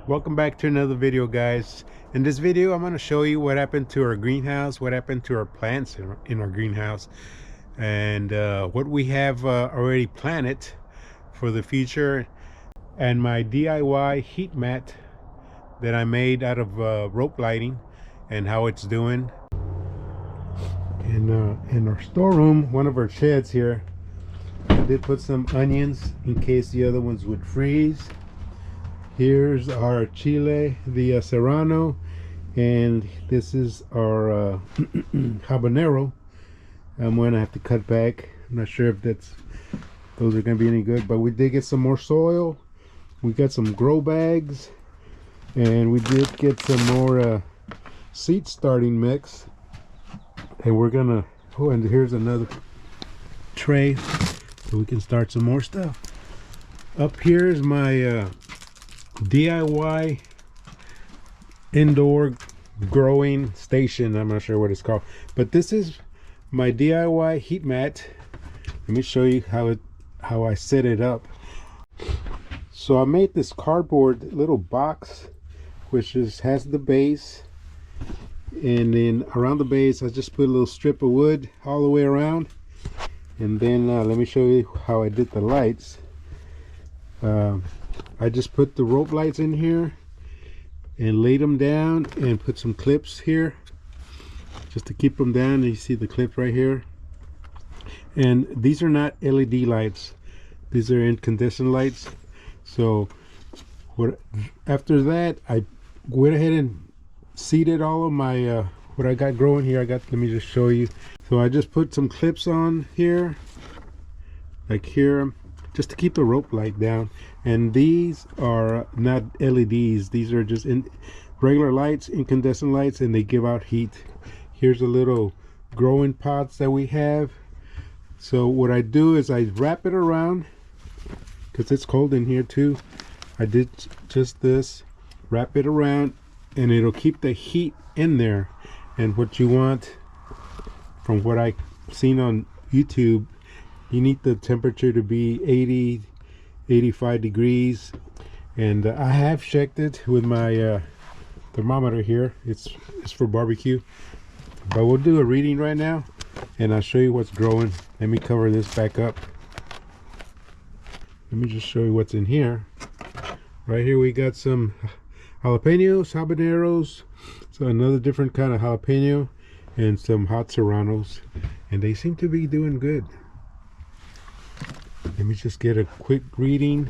Welcome back to another video, guys. In this video I'm going to show you what happened to our greenhouse, what happened to our plants in our greenhouse, and what we have already planted for the future, and my DIY heat mat that I made out of rope lighting and how it's doing. In our storeroom, one of our sheds here, I did put some onions in case the other ones would freeze. Here's our chile, the serrano, and this is our habanero. I'm going to have to cut back. I'm not sure if those are going to be any good, but we did get some more soil. We got some grow bags, and we did get some more seed starting mix. And we're gonna, oh, and here's another tray so we can start some more stuff. Up here is my DIY indoor growing station. I'm not sure what it's called, but this is my DIY heat mat. Let me show you how I set it up. So I made this cardboard little box which has the base, and then around the base I just put a little strip of wood all the way around. And then let me show you how I did the lights. I just put the rope lights in here and laid them down and put some clips here just to keep them down. You see the clip right here. And these are not LED lights, these are incandescent lights. So after that I went ahead and seeded all of my what I got growing here. Let me just show you. So I just put some clips on here, like here, just to keep the rope light down. And these are not LEDs, these are just regular lights, incandescent lights, and they give out heat. Here's the little growing pots that we have. So what I do is I wrap it around, because it's cold in here too. I did just this, wrap it around, and it'll keep the heat in there. And what you want, from what I've seen on YouTube, you need the temperature to be 85 degrees. And I have checked it with my thermometer here. It's for barbecue, but we'll do a reading right now and I'll show you what's growing. Let me cover this back up. Let me just show you what's in here. Right here we got some jalapenos, habaneros, so another different kind of jalapeno, and some hot serranos, and they seem to be doing good. Let me just get a quick reading.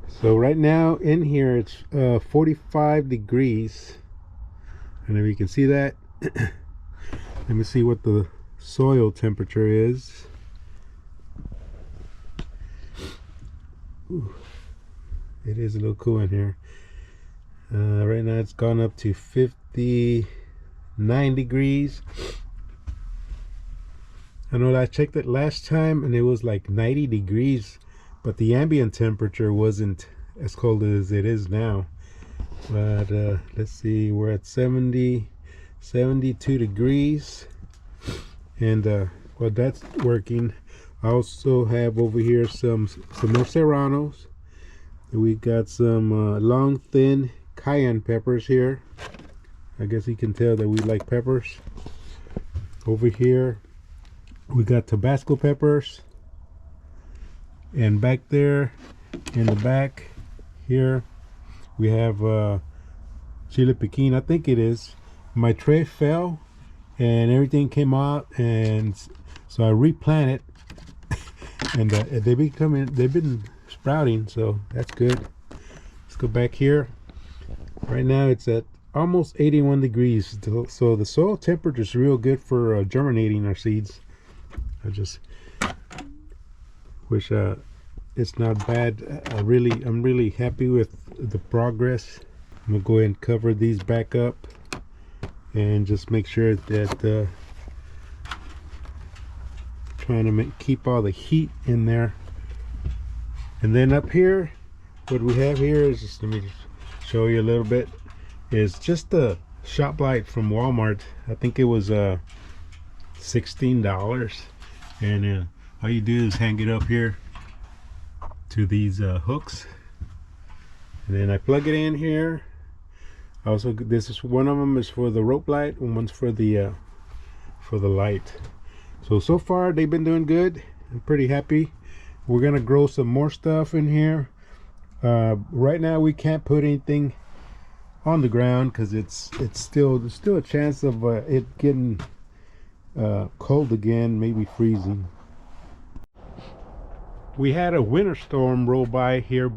So right now in here it's 45 degrees, and if you can see that. Let me see what the soil temperature is. Ooh, it is a little cool in here. Right now it's gone up to 59 degrees. I know I checked it last time and it was like 90 degrees, but the ambient temperature wasn't as cold as it is now. But let's see, we're at 72 degrees, and well, that's working. I also have over here some more serranos. We got some long thin cayenne peppers here. I guess you can tell that we like peppers. Over here we got Tabasco peppers, and back there in the back here we have chile piquin, I think it is. My tray fell and everything came out, and so I replanted and they've been sprouting, so that's good. Let's go back here. Right now it's at almost 81 degrees, so the soil temperature is real good for germinating our seeds. I just wish it's not bad. I'm really happy with the progress. I'm gonna go ahead and cover these back up and just make sure that trying to keep all the heat in there. And then up here, what we have here is just, let me just show you a little bit, is just a shop light from Walmart. I think it was $16, and all you do is hang it up here to these hooks, and then I plug it in here. Also, this is one of them is for the rope light and one's for the light. So far they've been doing good. I'm pretty happy. We're gonna grow some more stuff in here. Right now we can't put anything on the ground because there's still a chance of it getting cold again, maybe freezing. We had a winter storm roll by here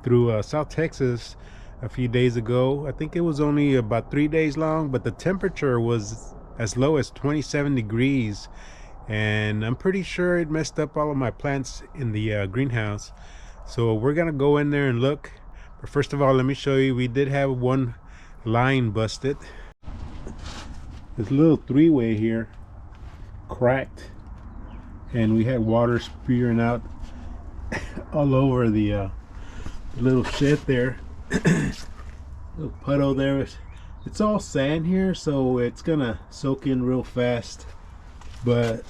through South Texas a few days ago. I think it was only about 3 days long, but the temperature was as low as 27 degrees, and I'm pretty sure it messed up all of my plants in the greenhouse. So we're gonna go in there and look. But first of all, let me show you, we did have one line busted. This little three-way here cracked, and we had water spewing out all over the little shed there. Little puddle there. It's all sand here, so it's gonna soak in real fast. But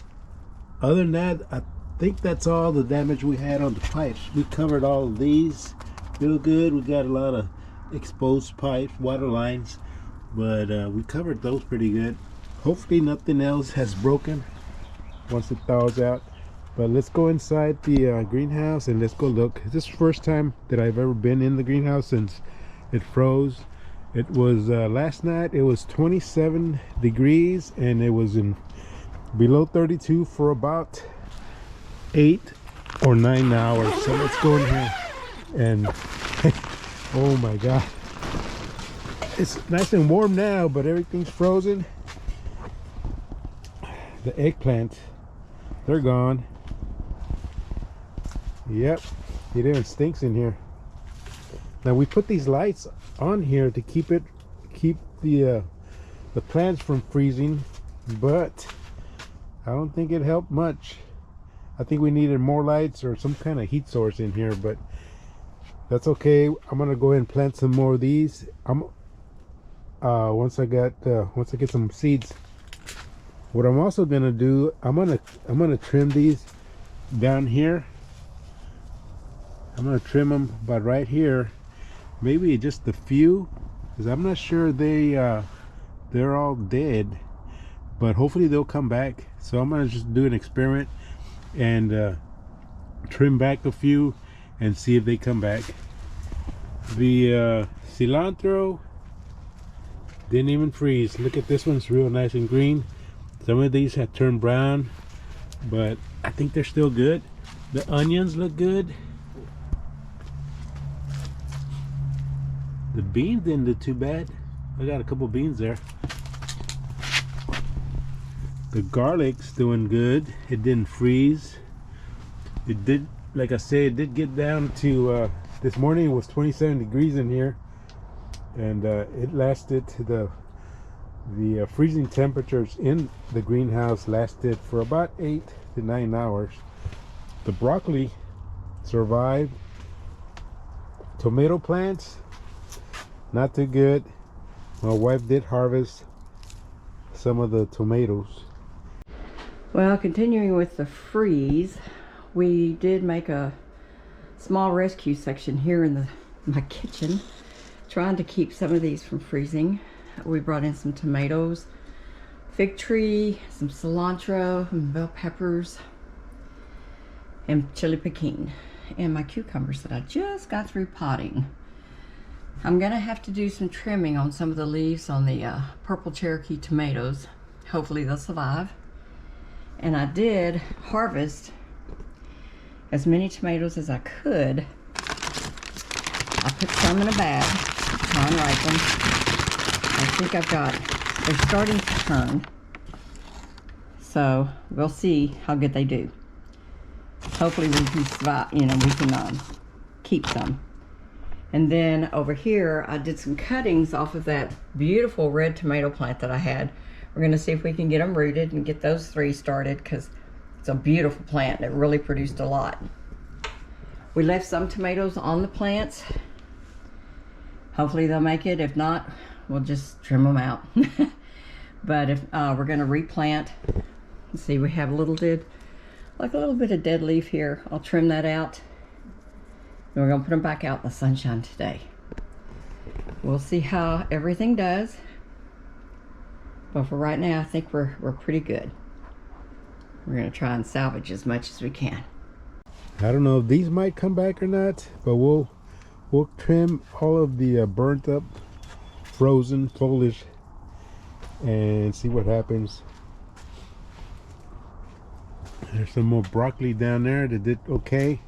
other than that, I think that's all the damage we had on the pipes. We covered all of these real good. We got a lot of exposed pipes, water lines, but we covered those pretty good. Hopefully nothing else has broken once it thaws out. But let's go inside the greenhouse and let's go look. This is the first time that I've ever been in the greenhouse since it froze. It was last night, it was 27 degrees and it was in below 32 for about 8 or 9 hours. So let's go in here and oh my god, it's nice and warm now, but everything's frozen. The eggplant, they're gone. Yep, it even stinks in here. Now we put these lights on here to keep the plants from freezing, but I don't think it helped much. I think we needed more lights or some kind of heat source in here, but that's okay. I'm gonna go ahead and plant some more of these. Once I get some seeds. What I'm also gonna do, I'm gonna trim these down here. I'm gonna trim them about right here, maybe just a few, because I'm not sure they're all dead, but hopefully they'll come back. So I'm gonna just do an experiment and trim back a few and see if they come back. The cilantro didn't even freeze. Look at this one's real nice and green. Some of these have turned brown, but I think they're still good. The onions look good. The beans didn't do too bad. I got a couple beans there. The garlic's doing good. It didn't freeze. It did, like I said, it did get down to this morning it was 27 degrees in here, and it lasted the freezing temperatures in the greenhouse lasted for about 8 to 9 hours. The broccoli survived. Tomato plants, not too good. My wife did harvest some of the tomatoes. Well, continuing with the freeze, we did make a small rescue section here in my kitchen, trying to keep some of these from freezing. We brought in some tomatoes, fig tree, some cilantro, and bell peppers, and chili piquin, and my cucumbers that I just got through potting. I'm gonna have to do some trimming on some of the leaves on the purple Cherokee tomatoes. Hopefully they'll survive. And I did harvest as many tomatoes as I could. I put some in a bag, non-ripened. I think they're starting to turn. So we'll see how good they do. Hopefully we can survive, we can keep some. And then over here, I did some cuttings off of that beautiful red tomato plant that I had. We're gonna see if we can get them rooted and get those 3 started, because it's a beautiful plant. It really produced a lot. We left some tomatoes on the plants. Hopefully they'll make it. If not, we'll just trim them out. But if we're gonna replant, let's see, we have a little bit of dead leaf here. I'll trim that out And we're gonna put them back out in the sunshine today. We'll see how everything does. But for right now, I think we're pretty good. We're gonna try and salvage as much as we can. I don't know if these might come back or not, but we'll trim all of the burnt up frozen foliage and see what happens. There's some more broccoli down there that did okay,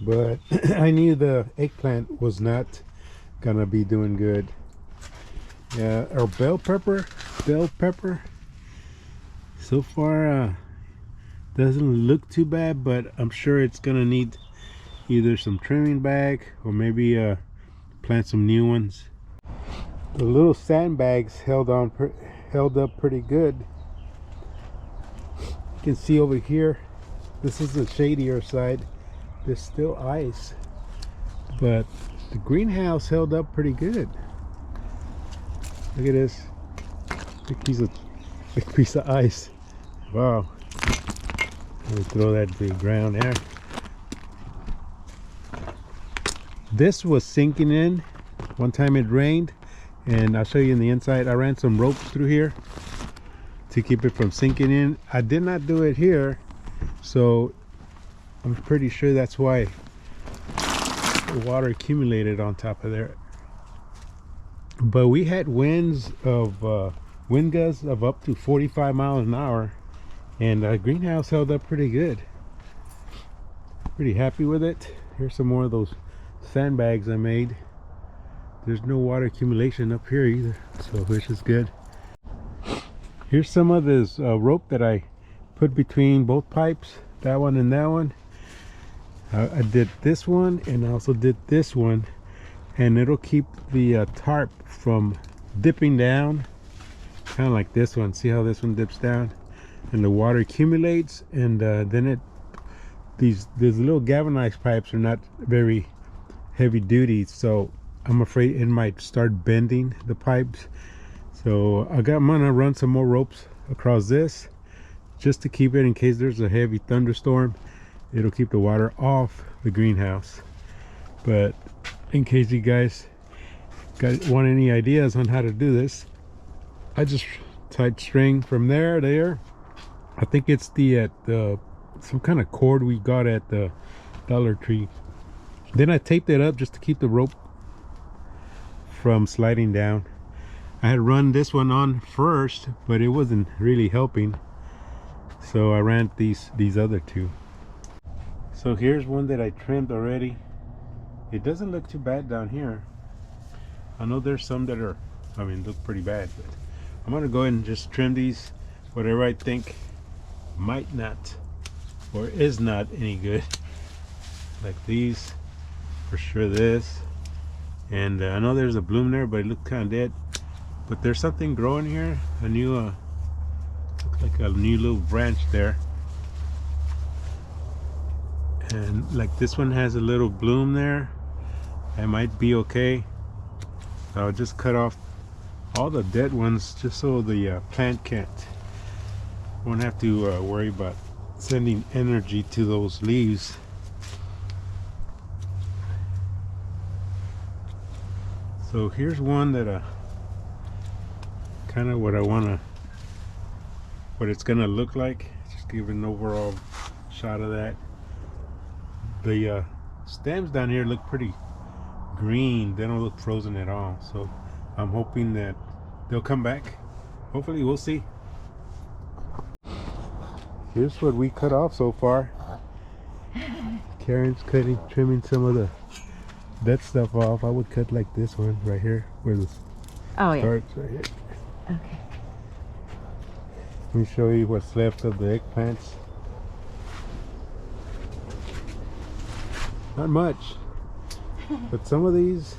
but I knew the eggplant was not gonna be doing good. Yeah, our bell pepper so far doesn't look too bad, but I'm sure it's gonna need either some trimming back or maybe plant some new ones. The little sandbags held up pretty good. You can see over here, this is the shadier side. There's still ice, but the greenhouse held up pretty good. Look at this big piece of ice. Wow. Let me throw that to the ground there. This was sinking in. One time it rained, and I'll show you in the inside. I ran some ropes through here to keep it from sinking in. I did not do it here, so I'm pretty sure that's why the water accumulated on top of there. But we had wind gusts of up to 45 miles an hour, and the greenhouse held up pretty good. Pretty happy with it. Here's some more of those sandbags I made. There's no water accumulation up here either, so which is good. Here's some of this rope that I put between both pipes, that one and that one. I did this one and I also did this one, and it'll keep the tarp from dipping down, kind of like this one. See how this one dips down and the water accumulates, and then these little galvanized pipes are not very heavy duty, so I'm afraid it might start bending the pipes. So I'm gonna run some more ropes across this just to keep it in case there's a heavy thunderstorm. It'll keep the water off the greenhouse. But in case you guys want any ideas on how to do this, I just tied string from there to there. I think it's the some kind of cord we got at the Dollar Tree. Then I taped it up just to keep the rope from sliding down. I had run this one on first, but it wasn't really helping, so I ran these other two. So here's one that I trimmed already. It doesn't look too bad down here. I know there's some that are, I mean, look pretty bad, but I'm gonna go ahead and just trim these, whatever I think might not or is not any good. Like these, for sure this. And I know there's a bloom there, but it looked kind of dead. But there's something growing here, a new, looks like a new little branch there. And like this one has a little bloom there. That might be okay. So I'll just cut off all the dead ones just so the plant won't have to worry about sending energy to those leaves. So here's one that kind of what it's gonna look like. Just give an overall shot of that. The stems down here look pretty green. They don't look frozen at all, so I'm hoping that they'll come back. Hopefully, we'll see. Here's what we cut off so far. Karen's trimming some of the dead stuff off. I would cut like this one right here, where the starts right here. Okay. Let me show you what's left of the eggplants. Not much, but some of these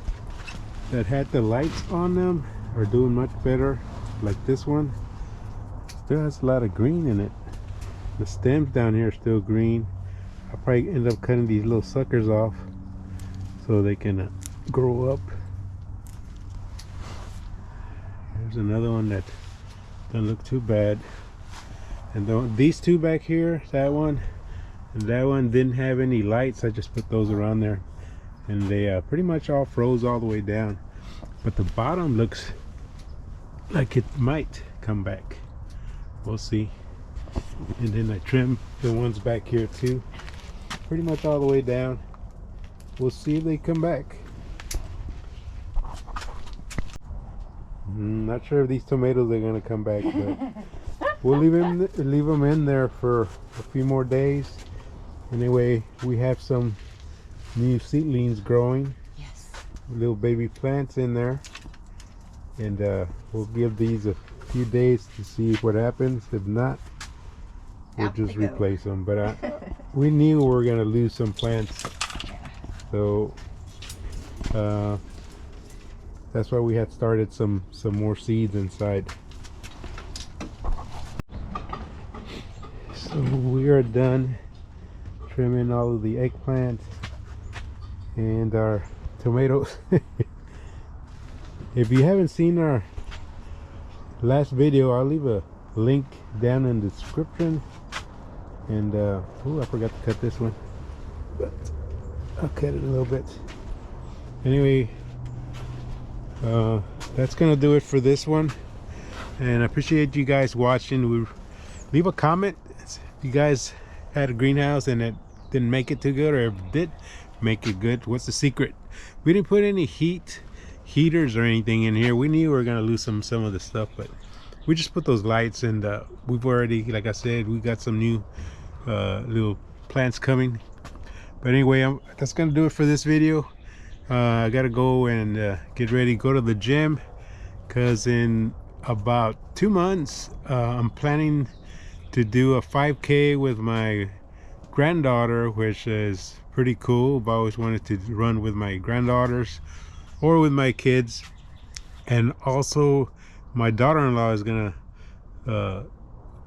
that had the lights on them are doing much better. Like this one still has a lot of green in it. The stems down here are still green. I'll probably end up cutting these little suckers off so they can grow up. There's another one that doesn't look too bad. And these two back here, that one, And that one didn't have any lights. I just put those around there, and they pretty much all froze all the way down. But the bottom looks like it might come back. We'll see. And then I trimmed the ones back here too, pretty much all the way down. We'll see if they come back. Not sure if these tomatoes are gonna come back, but we'll leave them in there for a few more days. Anyway, we have some new seedlings growing. Yes. Little baby plants in there, and we'll give these a few days to see what happens. If not, we'll just replace them. But we knew we were gonna lose some plants, so that's why we had started some more seeds inside. So we are done trimming all of the eggplant and our tomatoes. If you haven't seen our last video, I'll leave a link down in the description. And oh, I forgot to cut this one, but I'll cut it a little bit. Anyway, that's gonna do it for this one, and I appreciate you guys watching. Leave a comment if you guys had a greenhouse and it didn't make it too good, or if it did make it good, what's the secret? We didn't put any heaters or anything in here. We knew we were gonna lose some of the stuff, but we just put those lights, and we've already, like I said, we got some new little plants coming. But anyway, that's gonna do it for this video. I gotta go and get ready, go to the gym, because in about 2 months I'm planning to do a 5K with my granddaughter, which is pretty cool. I've always wanted to run with my granddaughters or with my kids. And also my daughter-in-law is gonna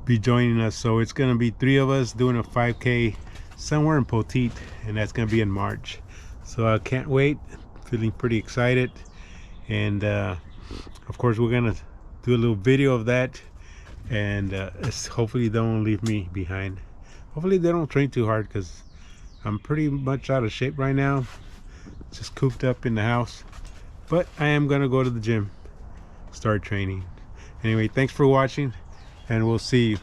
be joining us, so it's gonna be 3 of us doing a 5K somewhere in Poteet, and that's gonna be in March. So I can't wait, feeling pretty excited. And of course we're gonna do a little video of that, and hopefully they don't leave me behind. Hopefully they don't train too hard, because I'm pretty much out of shape right now, just cooped up in the house. But I am gonna go to the gym, start training. Anyway, thanks for watching, and we'll see you.